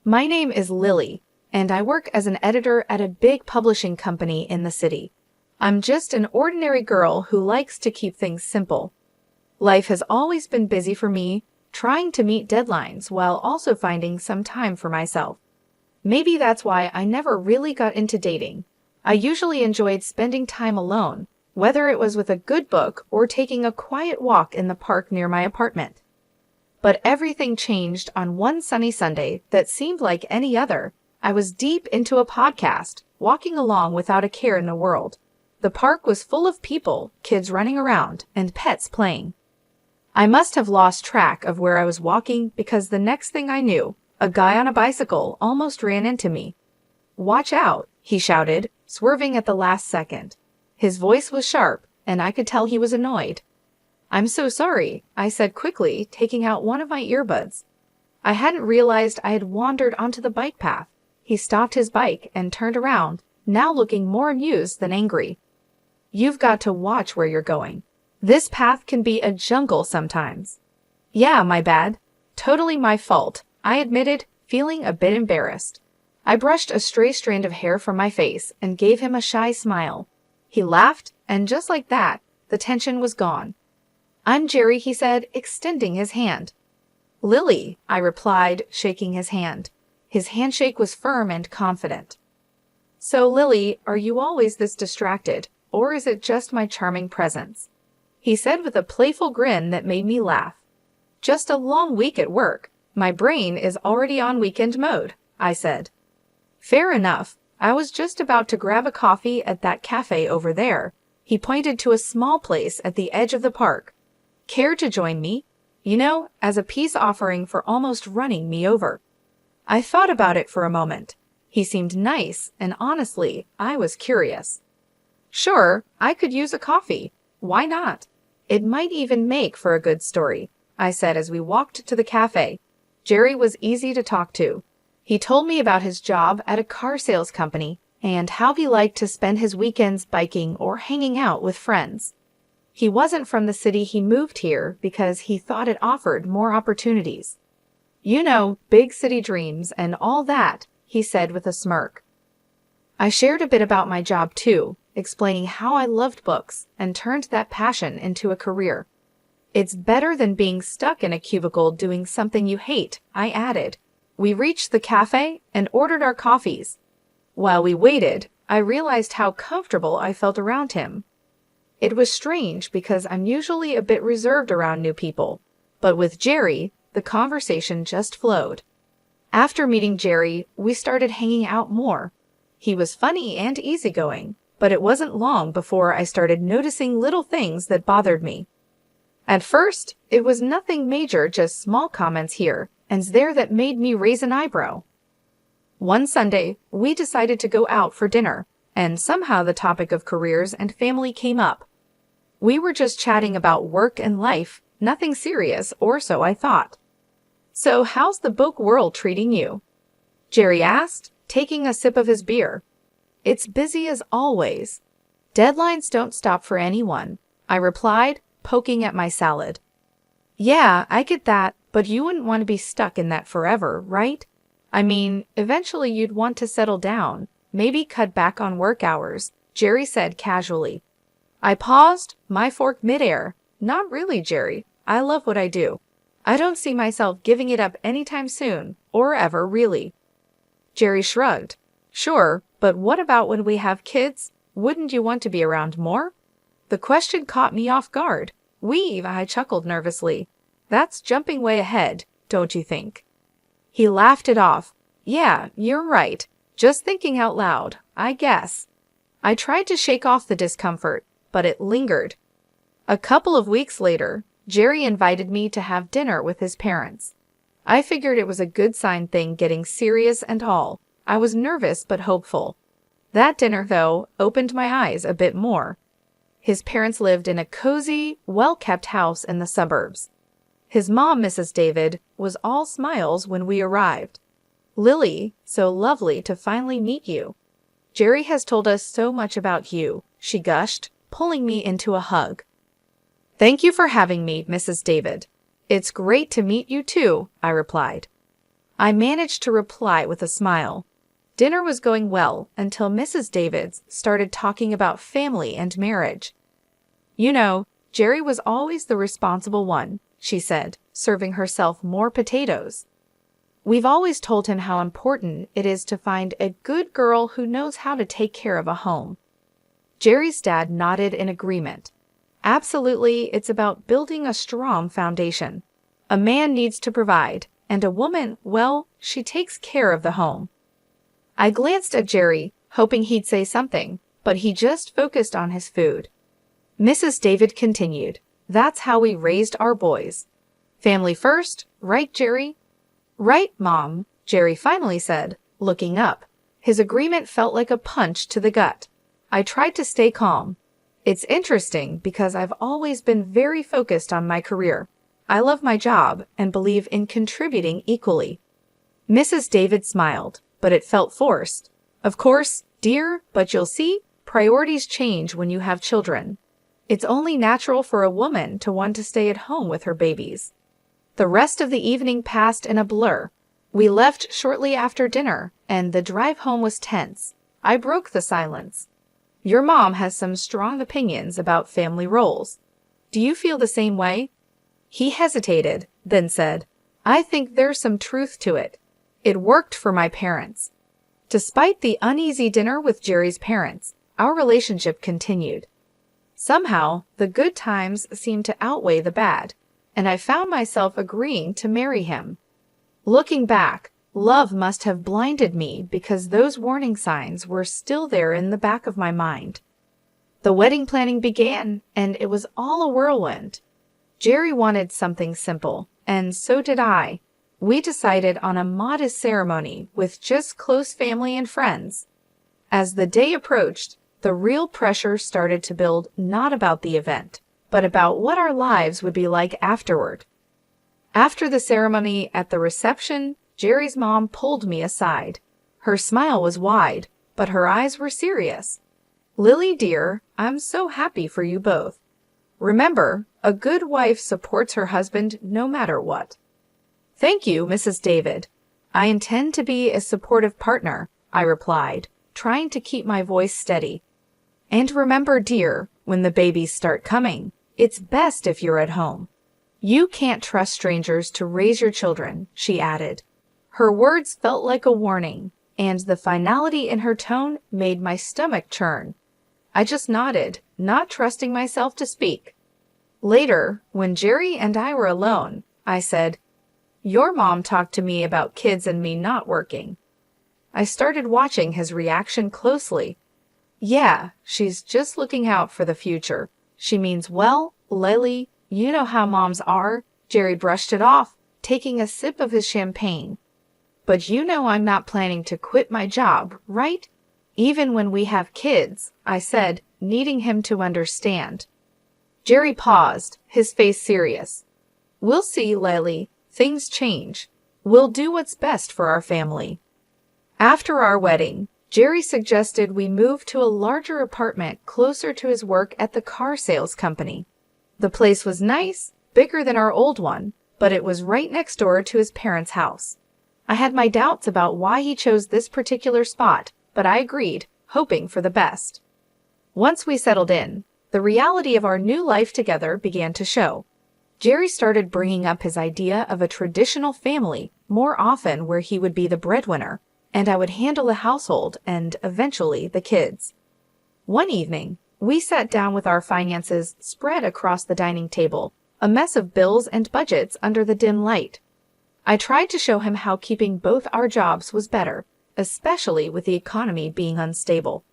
My name is Lily, and I work as an editor at a big publishing company in the city. I'm just an ordinary girl who likes to keep things simple. Life has always been busy for me, trying to meet deadlines while also finding some time for myself. Maybe that's why I never really got into dating. I usually enjoyed spending time alone, whether it was with a good book or taking a quiet walk in the park near my apartment. But everything changed on one sunny Sunday that seemed like any other. I was deep into a podcast, walking along without a care in the world. The park was full of people, kids running around, and pets playing. I must have lost track of where I was walking because the next thing I knew, a guy on a bicycle almost ran into me. "Watch out," he shouted, swerving at the last second. His voice was sharp, and I could tell he was annoyed. "I'm so sorry," I said quickly, taking out one of my earbuds. I hadn't realized I had wandered onto the bike path. He stopped his bike and turned around, now looking more amused than angry. "You've got to watch where you're going. This path can be a jungle sometimes." "Yeah, my bad. Totally my fault," I admitted, feeling a bit embarrassed. I brushed a stray strand of hair from my face and gave him a shy smile. He laughed, and just like that, the tension was gone. "I'm Jerry," he said, extending his hand. "Lily," I replied, shaking his hand. His handshake was firm and confident. "So, Lily, are you always this distracted, or is it just my charming presence?" he said with a playful grin that made me laugh. "Just a long week at work. My brain is already on weekend mode," I said. "Fair enough. I was just about to grab a coffee at that cafe over there." He pointed to a small place at the edge of the park. "Care to join me? You know, as a peace offering for almost running me over." I thought about it for a moment. He seemed nice, and honestly, I was curious. "Sure, I could use a coffee. Why not? It might even make for a good story," I said as we walked to the cafe. Jerry was easy to talk to. He told me about his job at a car sales company and how he liked to spend his weekends biking or hanging out with friends. He wasn't from the city. He moved here because he thought it offered more opportunities. "You know, big city dreams and all that," he said with a smirk. I shared a bit about my job too, explaining how I loved books and turned that passion into a career. "It's better than being stuck in a cubicle doing something you hate," I added. We reached the cafe and ordered our coffees. While we waited, I realized how comfortable I felt around him. It was strange because I'm usually a bit reserved around new people, but with Jerry, the conversation just flowed. After meeting Jerry, we started hanging out more. He was funny and easygoing, but it wasn't long before I started noticing little things that bothered me. At first, it was nothing major, just small comments here and there that made me raise an eyebrow. One Sunday, we decided to go out for dinner, and somehow the topic of careers and family came up. We were just chatting about work and life, nothing serious, or so I thought. "So how's the book world treating you?" Jerry asked, taking a sip of his beer. "It's busy as always. Deadlines don't stop for anyone," I replied, poking at my salad. "Yeah, I get that, but you wouldn't want to be stuck in that forever, right? I mean, eventually you'd want to settle down, maybe cut back on work hours," Jerry said casually. I paused, my fork midair. "Not really, Jerry. I love what I do. I don't see myself giving it up anytime soon, or ever, really." Jerry shrugged. "Sure, but what about when we have kids? Wouldn't you want to be around more?" The question caught me off guard. I chuckled nervously. "That's jumping way ahead, don't you think?" He laughed it off. "Yeah, you're right. Just thinking out loud, I guess." I tried to shake off the discomfort, but it lingered. A couple of weeks later, Jerry invited me to have dinner with his parents. I figured it was a good sign, thing getting serious and all. I was nervous but hopeful. That dinner, though, opened my eyes a bit more. His parents lived in a cozy, well-kept house in the suburbs. His mom, Mrs. David, was all smiles when we arrived. "Lily, so lovely to finally meet you. Jerry has told us so much about you," she gushed, pulling me into a hug. "Thank you for having me, Mrs. David. It's great to meet you too," I replied. I managed to reply with a smile. Dinner was going well until Mrs. Davids started talking about family and marriage. You know, Jerry was always the responsible one, she said, serving herself more potatoes. We've always told him how important it is to find a good girl who knows how to take care of a home. Jerry's dad nodded in agreement. Absolutely, it's about building a strong foundation. A man needs to provide, and a woman, well, she takes care of the home. I glanced at Jerry, hoping he'd say something, but he just focused on his food. Mrs. David continued, "That's how we raised our boys. Family first, right, Jerry?" "Right, Mom," Jerry finally said, looking up. His agreement felt like a punch to the gut. I tried to stay calm. It's interesting because I've always been very focused on my career. I love my job and believe in contributing equally. Mrs. David smiled, but it felt forced. "Of course, dear, but you'll see, priorities change when you have children. It's only natural for a woman to want to stay at home with her babies." The rest of the evening passed in a blur. We left shortly after dinner, and the drive home was tense. I broke the silence. "Your mom has some strong opinions about family roles. Do you feel the same way?" He hesitated, then said, "I think there's some truth to it. It worked for my parents." Despite the uneasy dinner with Jerry's parents, our relationship continued. Somehow, the good times seemed to outweigh the bad, and I found myself agreeing to marry him. Looking back, love must have blinded me because those warning signs were still there in the back of my mind. The wedding planning began, and it was all a whirlwind. Jerry wanted something simple, and so did I. We decided on a modest ceremony with just close family and friends. As the day approached, the real pressure started to build, not about the event, but about what our lives would be like afterward. After the ceremony at the reception, Jerry's mom pulled me aside. Her smile was wide, but her eyes were serious. "Lily, dear, I'm so happy for you both. Remember, a good wife supports her husband no matter what." "Thank you, Mrs. David. I intend to be a supportive partner," I replied, trying to keep my voice steady. "And remember, dear, when the babies start coming, it's best if you're at home. You can't trust strangers to raise your children," she added. Her words felt like a warning, and the finality in her tone made my stomach churn. I just nodded, not trusting myself to speak. Later, when Jerry and I were alone, I said, "Your mom talked to me about kids and me not working." I started watching his reaction closely. "Yeah, she's just looking out for the future. She means well, Lily, you know how moms are." Jerry brushed it off, taking a sip of his champagne. "But you know I'm not planning to quit my job, right? Even when we have kids," I said, needing him to understand. Jerry paused, his face serious. "We'll see, Lily. Things change. We'll do what's best for our family." After our wedding, Jerry suggested we move to a larger apartment closer to his work at the car sales company. The place was nice, bigger than our old one, but it was right next door to his parents' house. I had my doubts about why he chose this particular spot, but I agreed, hoping for the best. Once we settled in, the reality of our new life together began to show. Jerry started bringing up his idea of a traditional family more often, where he would be the breadwinner, and I would handle the household and, eventually, the kids. One evening, we sat down with our finances spread across the dining table, a mess of bills and budgets under the dim light. I tried to show him how keeping both our jobs was better, especially with the economy being unstable.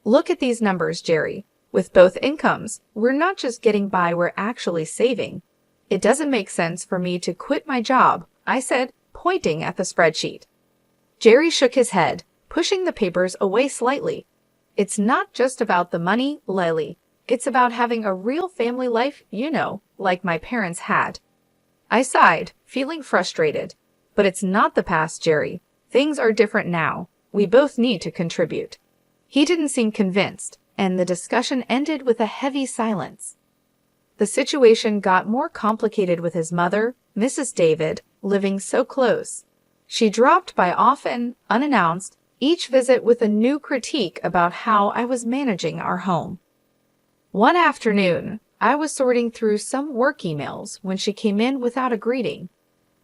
"Look at these numbers, Jerry. With both incomes, we're not just getting by, we're actually saving. It doesn't make sense for me to quit my job," I said, pointing at the spreadsheet. Jerry shook his head, pushing the papers away slightly. "It's not just about the money, Lily. It's about having a real family life, you know, like my parents had." I sighed, feeling frustrated. "But it's not the past, Jerry. Things are different now. We both need to contribute." He didn't seem convinced, and the discussion ended with a heavy silence. The situation got more complicated with his mother, Mrs. David, living so close. She dropped by often, unannounced, each visit with a new critique about how I was managing our home. One afternoon, I was sorting through some work emails when she came in without a greeting.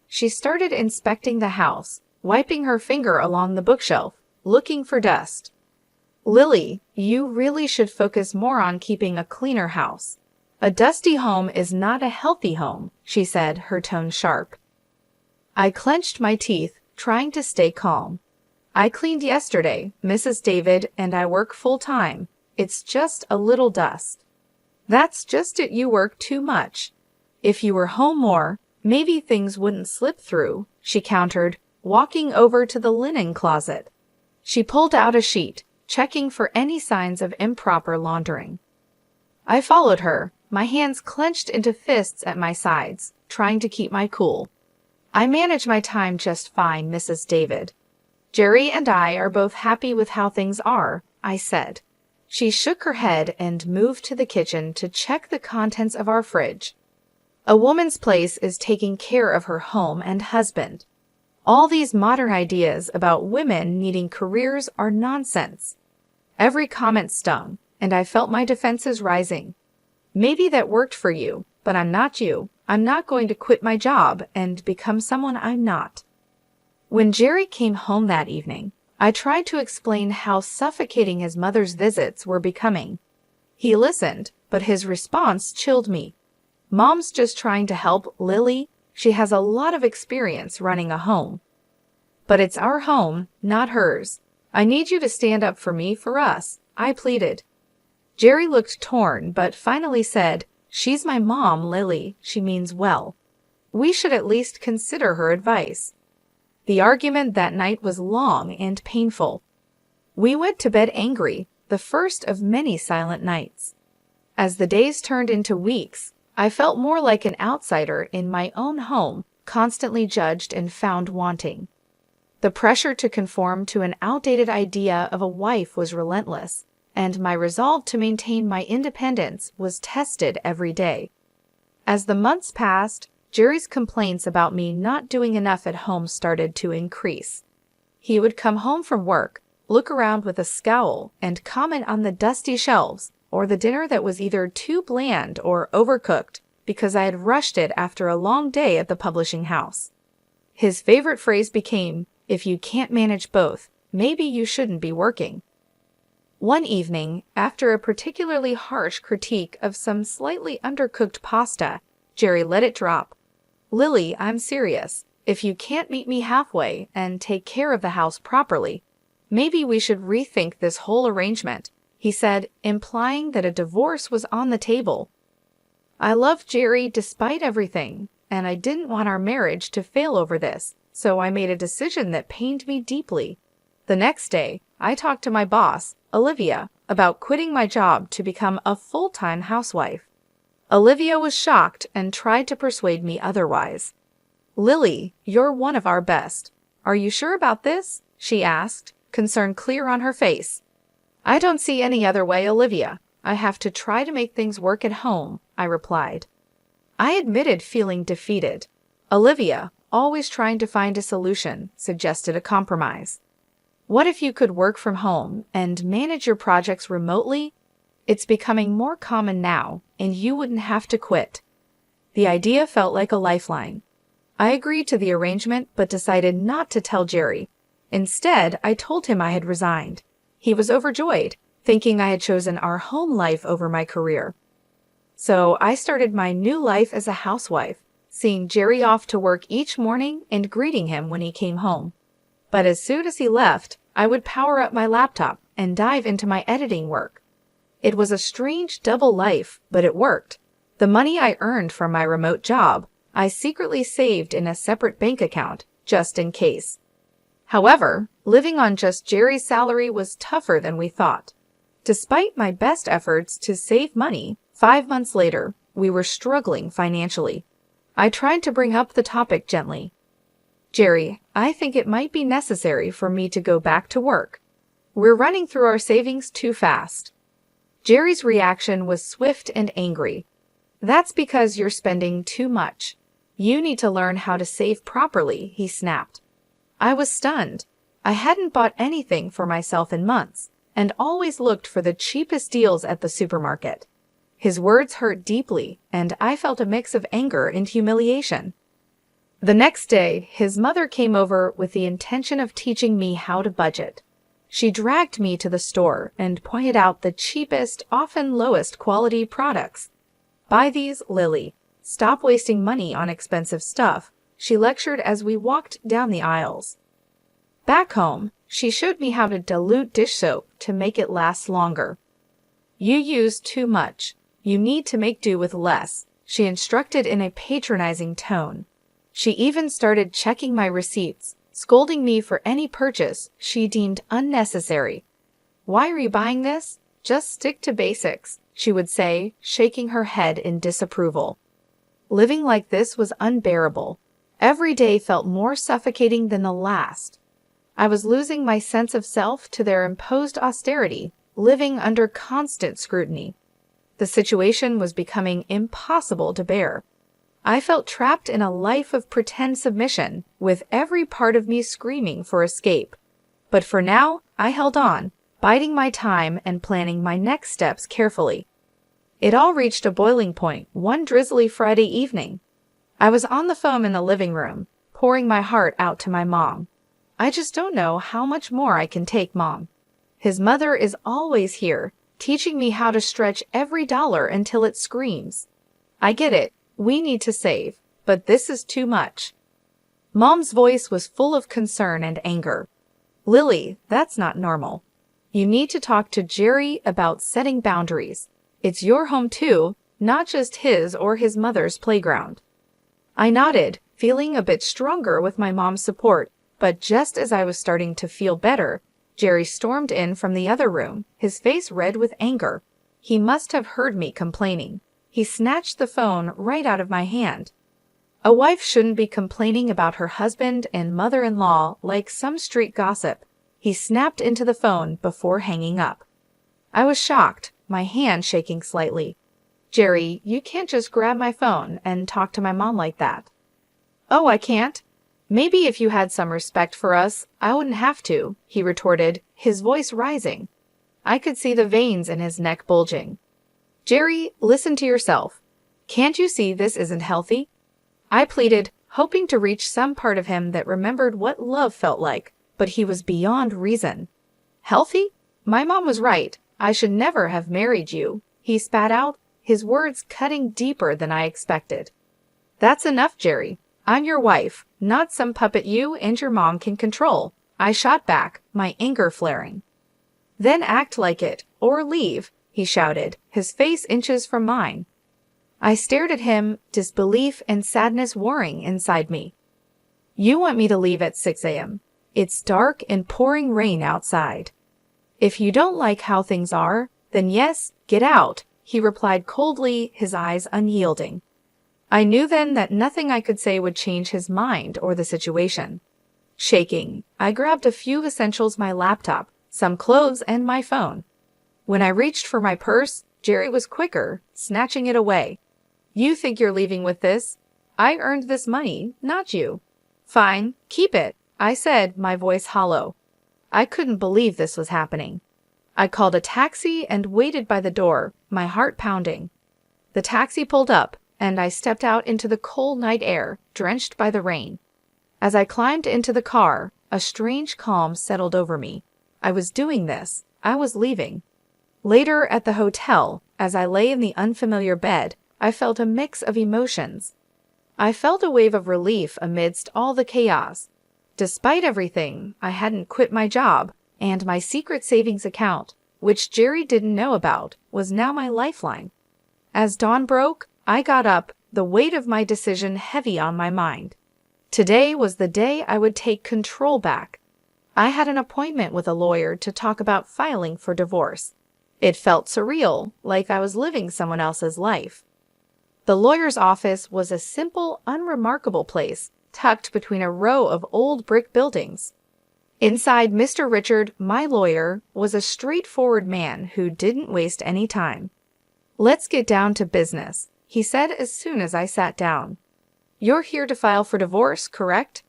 She started inspecting the house, wiping her finger along the bookshelf, looking for dust. "Lily, you really should focus more on keeping a cleaner house. A dusty home is not a healthy home," she said, her tone sharp. I clenched my teeth, trying to stay calm. "I cleaned yesterday, Mrs. David, and I work full-time. It's just a little dust." "That's just it, you work too much. If you were home more, maybe things wouldn't slip through," she countered, walking over to the linen closet. She pulled out a sheet, checking for any signs of improper laundering. I followed her, my hands clenched into fists at my sides, trying to keep my cool. "I manage my time just fine, Mrs. David. Jerry and I are both happy with how things are," I said. She shook her head and moved to the kitchen to check the contents of our fridge. "A woman's place is taking care of her home and husband. All these modern ideas about women needing careers are nonsense." Every comment stung, and I felt my defenses rising. "Maybe that worked for you, but I'm not you. I'm not going to quit my job and become someone I'm not." When Jerry came home that evening, I tried to explain how suffocating his mother's visits were becoming. He listened, but his response chilled me. "Mom's just trying to help Lily. She has a lot of experience running a home." "But it's our home, not hers. I need you to stand up for me, for us," I pleaded. Jerry looked torn, but finally said, "She's my mom, Lily. She means well. We should at least consider her advice." The argument that night was long and painful. We went to bed angry, the first of many silent nights. As the days turned into weeks, I felt more like an outsider in my own home, constantly judged and found wanting. The pressure to conform to an outdated idea of a wife was relentless, and my resolve to maintain my independence was tested every day. As the months passed, Jerry's complaints about me not doing enough at home started to increase. He would come home from work, look around with a scowl, and comment on the dusty shelves or the dinner that was either too bland or overcooked because I had rushed it after a long day at the publishing house. His favorite phrase became, "If you can't manage both, maybe you shouldn't be working." One evening, after a particularly harsh critique of some slightly undercooked pasta, Jerry let it drop. "Lily, I'm serious. If you can't meet me halfway and take care of the house properly, maybe we should rethink this whole arrangement," he said, implying that a divorce was on the table. I loved Jerry despite everything, and I didn't want our marriage to fail over this, so I made a decision that pained me deeply. The next day, I talked to my boss, Olivia, about quitting my job to become a full-time housewife. Olivia was shocked and tried to persuade me otherwise. "Lily, you're one of our best. Are you sure about this?" she asked, concern clear on her face. "I don't see any other way, Olivia. I have to try to make things work at home," I replied. I admitted feeling defeated. Olivia, always trying to find a solution, suggested a compromise. "What if you could work from home and manage your projects remotely? It's becoming more common now, and you wouldn't have to quit." The idea felt like a lifeline. I agreed to the arrangement but decided not to tell Jerry. Instead, I told him I had resigned. He was overjoyed, thinking I had chosen our home life over my career. So I started my new life as a housewife, seeing Jerry off to work each morning and greeting him when he came home. But as soon as he left, I would power up my laptop and dive into my editing work. It was a strange double life, but it worked. The money I earned from my remote job, I secretly saved in a separate bank account, just in case. However, living on just Jerry's salary was tougher than we thought. Despite my best efforts to save money, 5 months later, we were struggling financially. I tried to bring up the topic gently. "Jerry, I think it might be necessary for me to go back to work. We're running through our savings too fast." Jerry's reaction was swift and angry. "That's because you're spending too much. You need to learn how to save properly," he snapped. I was stunned. I hadn't bought anything for myself in months, and always looked for the cheapest deals at the supermarket. His words hurt deeply, and I felt a mix of anger and humiliation. The next day, his mother came over with the intention of teaching me how to budget. She dragged me to the store and pointed out the cheapest, often lowest quality products. "Buy these, Lily. Stop wasting money on expensive stuff," she lectured as we walked down the aisles. Back home, she showed me how to dilute dish soap to make it last longer. "You use too much. You need to make do with less," she instructed in a patronizing tone. She even started checking my receipts, scolding me for any purchase she deemed unnecessary. "Why are you buying this? Just stick to basics," she would say, shaking her head in disapproval. Living like this was unbearable. Every day felt more suffocating than the last. I was losing my sense of self to their imposed austerity, living under constant scrutiny. The situation was becoming impossible to bear. I felt trapped in a life of pretend submission, with every part of me screaming for escape. But for now, I held on, biding my time and planning my next steps carefully. It all reached a boiling point one drizzly Friday evening. I was on the phone in the living room, pouring my heart out to my mom. "I just don't know how much more I can take, Mom. His mother is always here, teaching me how to stretch every dollar until it screams. I get it. We need to save, but this is too much." Mom's voice was full of concern and anger. "Lily, that's not normal. You need to talk to Jerry about setting boundaries. It's your home too, not just his or his mother's playground." I nodded, feeling a bit stronger with my mom's support, but just as I was starting to feel better, Jerry stormed in from the other room, his face red with anger. He must have heard me complaining. He snatched the phone right out of my hand. A wife shouldn't be complaining about her husband and mother-in-law like some street gossip. He snapped into the phone before hanging up. I was shocked, my hand shaking slightly. "Jerry, you can't just grab my phone and talk to my mom like that." "Oh, I can't? Maybe if you had some respect for us, I wouldn't have to," he retorted, his voice rising. I could see the veins in his neck bulging. "Jerry, listen to yourself. Can't you see this isn't healthy?" I pleaded, hoping to reach some part of him that remembered what love felt like, but he was beyond reason. "Healthy? My mom was right. I should never have married you," he spat out, his words cutting deeper than I expected. "That's enough, Jerry. I'm your wife, not some puppet you and your mom can control," I shot back, my anger flaring. "Then act like it, or leave," he shouted, his face inches from mine. I stared at him, disbelief and sadness warring inside me. "You want me to leave at 6 a.m. It's dark and pouring rain outside." "If you don't like how things are, then yes, get out," he replied coldly, his eyes unyielding. I knew then that nothing I could say would change his mind or the situation. Shaking, I grabbed a few essentials, my laptop, some clothes, and my phone. When I reached for my purse, Jerry was quicker, snatching it away. "You think you're leaving with this? I earned this money, not you." "Fine, keep it," I said, my voice hollow. I couldn't believe this was happening. I called a taxi and waited by the door, my heart pounding. The taxi pulled up, and I stepped out into the cold night air, drenched by the rain. As I climbed into the car, a strange calm settled over me. I was doing this. I was leaving. Later at the hotel, as I lay in the unfamiliar bed, I felt a mix of emotions. I felt a wave of relief amidst all the chaos. Despite everything, I hadn't quit my job, and my secret savings account, which Jerry didn't know about, was now my lifeline. As dawn broke, I got up, the weight of my decision heavy on my mind. Today was the day I would take control back. I had an appointment with a lawyer to talk about filing for divorce. It felt surreal, like I was living someone else's life. The lawyer's office was a simple, unremarkable place, tucked between a row of old brick buildings. Inside, Mr. Richard, my lawyer, was a straightforward man who didn't waste any time. "Let's get down to business," he said as soon as I sat down. "You're here to file for divorce, correct?"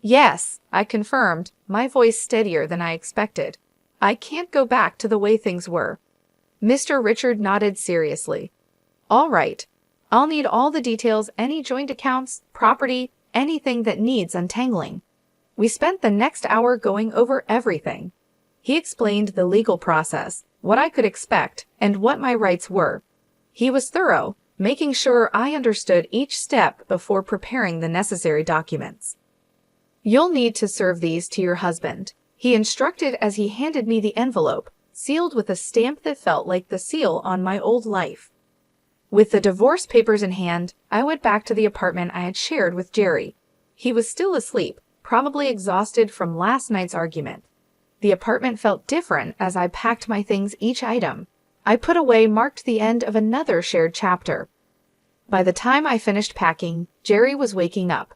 Yes, I confirmed, my voice steadier than I expected. I can't go back to the way things were. Mr. Richard nodded seriously. All right. I'll need all the details, any joint accounts, property, anything that needs untangling. We spent the next hour going over everything. He explained the legal process, what I could expect, and what my rights were. He was thorough, making sure I understood each step before preparing the necessary documents. You'll need to serve these to your husband, he instructed as he handed me the envelope, sealed with a stamp that felt like the seal on my old life. With the divorce papers in hand, I went back to the apartment I had shared with Jerry. He was still asleep, probably exhausted from last night's argument. The apartment felt different as I packed my things each item I put away marked the end of another shared chapter. By the time I finished packing, Jerry was waking up.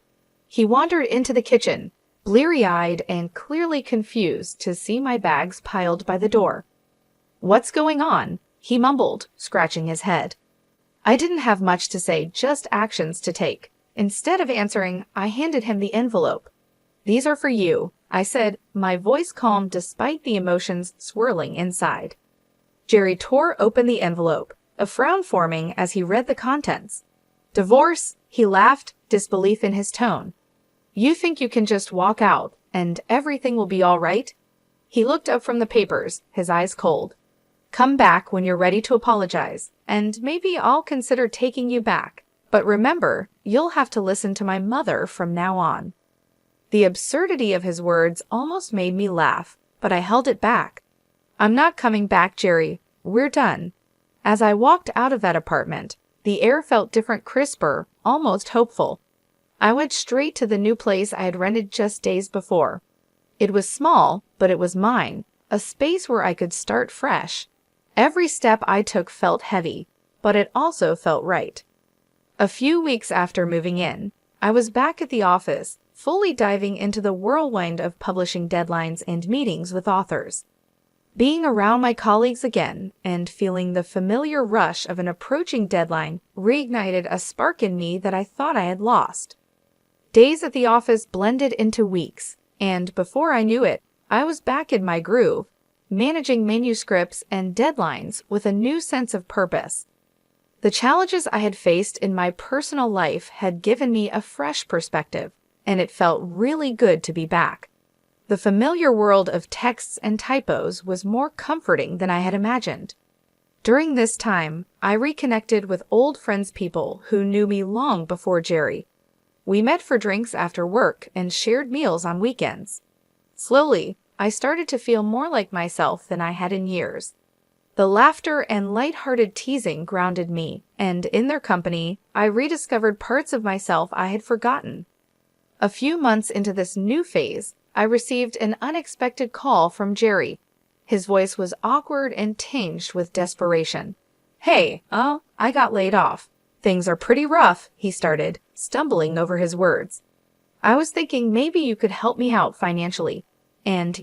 He wandered into the kitchen, bleary-eyed and clearly confused to see my bags piled by the door. What's going on? He mumbled, scratching his head. I didn't have much to say, just actions to take. Instead of answering, I handed him the envelope. These are for you, I said, my voice calm despite the emotions swirling inside. Jerry tore open the envelope, a frown forming as he read the contents. Divorce, he laughed, disbelief in his tone. You think you can just walk out, and everything will be all right? He looked up from the papers, his eyes cold. Come back when you're ready to apologize, and maybe I'll consider taking you back. But remember, you'll have to listen to my mother from now on. The absurdity of his words almost made me laugh, but I held it back. I'm not coming back, Jerry. We're done. As I walked out of that apartment, the air felt different, crisper, almost hopeful. I went straight to the new place I had rented just days before. It was small, but it was mine, a space where I could start fresh. Every step I took felt heavy, but it also felt right. A few weeks after moving in, I was back at the office, fully diving into the whirlwind of publishing deadlines and meetings with authors. Being around my colleagues again and feeling the familiar rush of an approaching deadline reignited a spark in me that I thought I had lost. Days at the office blended into weeks, and before I knew it, I was back in my groove, managing manuscripts and deadlines with a new sense of purpose. The challenges I had faced in my personal life had given me a fresh perspective, and it felt really good to be back. The familiar world of texts and typos was more comforting than I had imagined. During this time, I reconnected with old friends, people who knew me long before Jerry. We met for drinks after work and shared meals on weekends. Slowly, I started to feel more like myself than I had in years. The laughter and light-hearted teasing grounded me, and in their company, I rediscovered parts of myself I had forgotten. A few months into this new phase, I received an unexpected call from Jerry. His voice was awkward and tinged with desperation. Hey, I got laid off. Things are pretty rough, he started, stumbling over his words. I was thinking maybe you could help me out financially. And,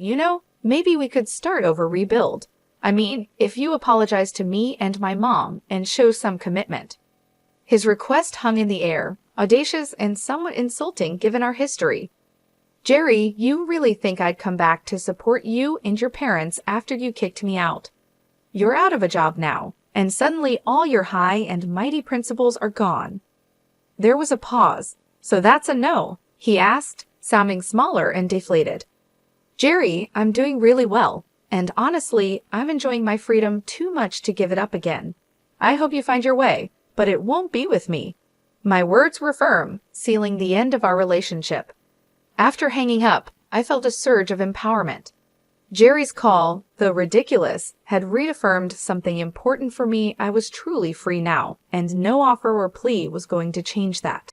maybe we could start over, rebuild. I mean, if you apologize to me and my mom and show some commitment. His request hung in the air, audacious and somewhat insulting given our history. Jerry, you really think I'd come back to support you and your parents after you kicked me out? You're out of a job now, and suddenly all your high and mighty principles are gone. There was a pause. So that's a no, he asked, sounding smaller and deflated. Jerry, I'm doing really well, and honestly, I'm enjoying my freedom too much to give it up again. I hope you find your way, but it won't be with me. My words were firm, sealing the end of our relationship. After hanging up, I felt a surge of empowerment. Jerry's call, though ridiculous, had reaffirmed something important for me. I was truly free now, and no offer or plea was going to change that.